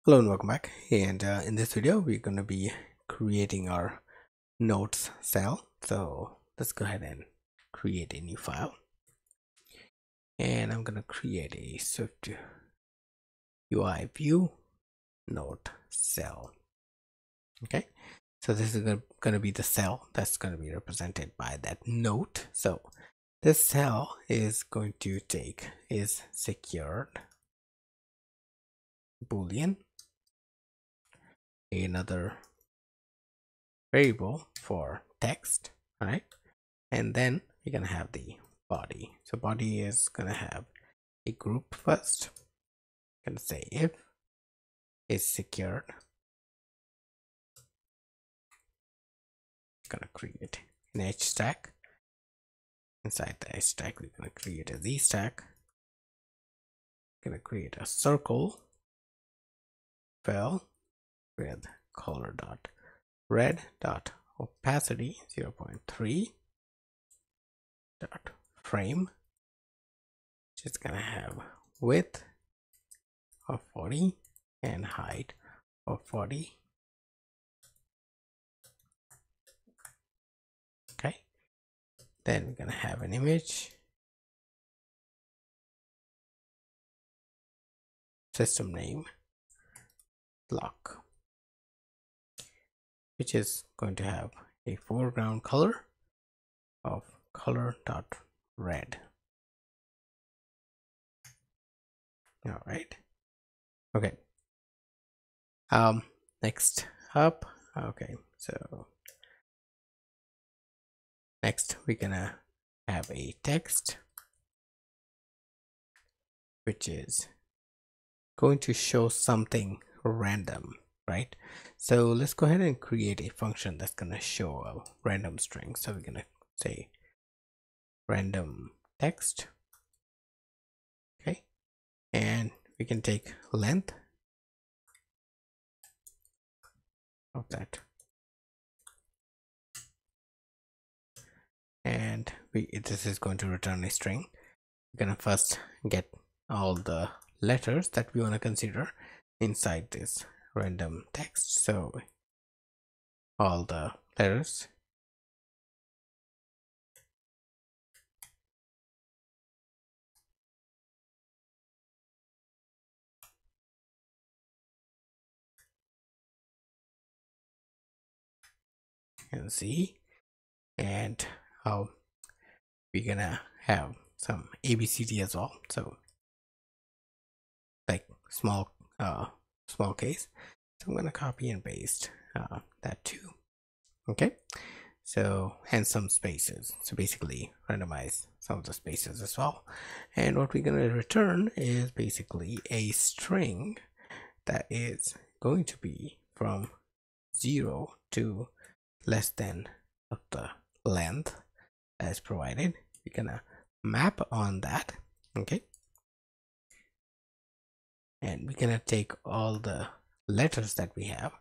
Hello and welcome back. And in this video, we're going to be creating our notes cell. So let's go ahead and create a new file. And I'm going to create a SwiftUI view note cell. Okay, so this is going to be the cell that's going to be represented by that note. So this cell is going to take is secured boolean, another variable for text, all right, and then we're gonna have the body. So body is gonna have a group first. I'm gonna say if is secured, gonna create an H stack. Inside the H stack, we're gonna create a Z stack. Gonna create a circle fill with color dot red dot opacity 0.3 dot frame, which is gonna have width of 40 and height of 40. Okay, then we're gonna have an image system name block, which is going to have a foreground color of color dot red. All right, okay, next up, okay, so next we're gonna have a text which is going to show something random, right? So let's go ahead and create a function that's gonna show a random string. So we're gonna say random text, okay, and we can take length of that, and this is going to return a string. We're gonna first get all the letters that we want to consider inside this random text. So all the letters, and C, and how we're gonna have some ABCD as well. So like small case. So I'm gonna copy and paste that too. Okay, so and some spaces. So basically randomize some of the spaces as well. And what we're gonna return is basically a string that is going to be from 0 to less than of the length as provided. We're gonna map on that, okay, and we're gonna take all the letters that we have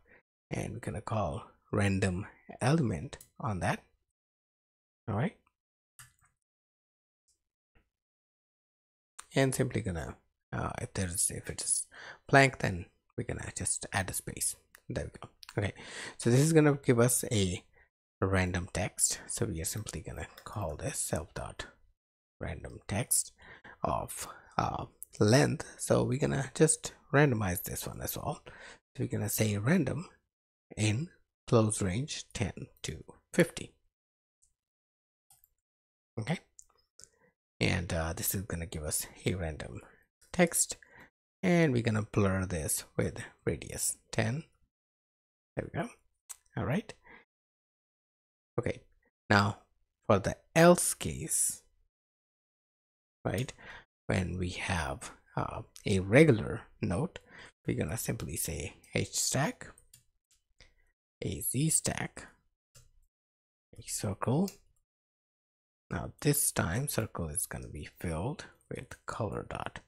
and we're gonna call random element on that. All right, and simply gonna if it's blank, then we're gonna just add a space. There we go. Okay, so this is gonna give us a random text. So we are simply gonna call this self dot random text of length. So we're gonna just randomize this one as well. So we're gonna say random in close range 10 to 50. Okay, and this is gonna give us a random text, and we're gonna blur this with radius 10. There we go. All right, okay, now for the else case, right, when we have a regular note, we're gonna simply say H stack, a Z stack, a circle. Now this time circle is going to be filled with color dot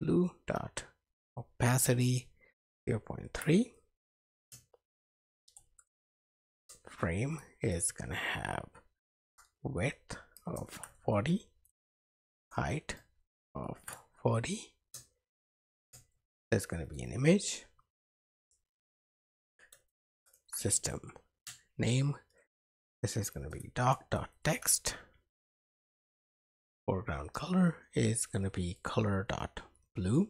blue dot opacity 0.3. Frame is going to have width of 40, height of 40. There's going to be an image system name. This is going to be doc.text. Foreground color is going to be color.blue.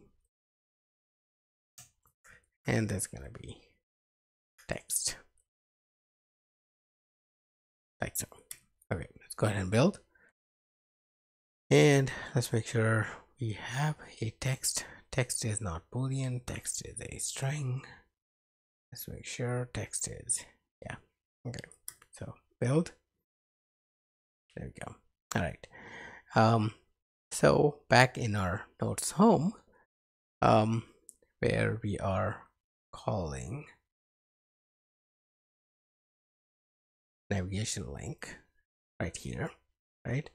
And that's going to be text. Like so. Okay, let's go ahead and build. And let's make sure we have a text. Text is not Boolean, text is a string. Let's make sure text is, yeah. Okay, so build. There we go. All right. So back in our notes home, where we are calling navigation link right here, right?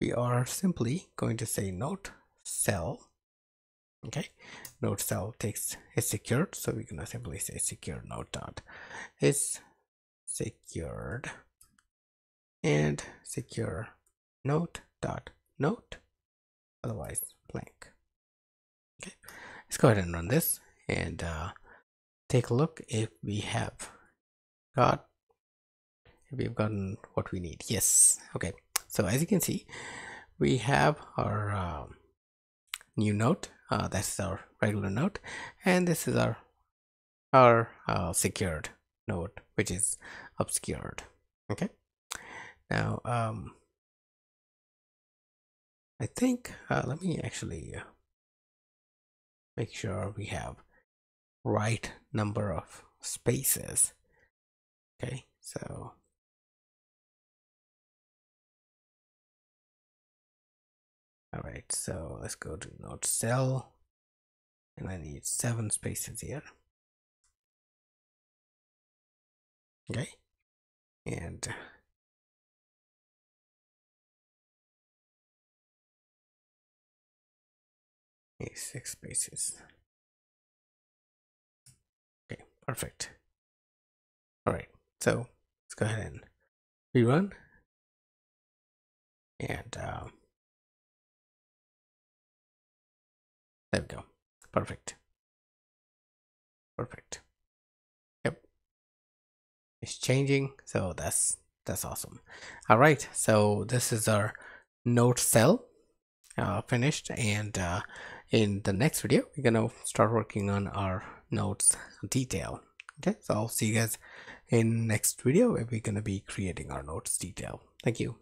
We are simply going to say NotesCell. Okay, NotesCell is secured, so we're gonna simply say secure note dot is secured and secure note dot note, otherwise blank. Okay, let's go ahead and run this and take a look if we have gotten what we need. Yes. Okay, so as you can see, we have our new note. That's our regular note, and this is our secured note, which is obscured. Okay, now I think let me actually make sure we have right number of spaces. Okay, so all right, so let's go to NotesCell, and I need 7 spaces here. Okay, and okay, 6 spaces. Okay, perfect. All right, so let's go ahead and rerun, and there we go. Perfect. Perfect. Yep, it's changing, so that's awesome. All right, so this is our NotesCell finished, and in the next video we're gonna start working on our notes detail. Okay, so I'll see you guys in next video where we're gonna be creating our notes detail. Thank you.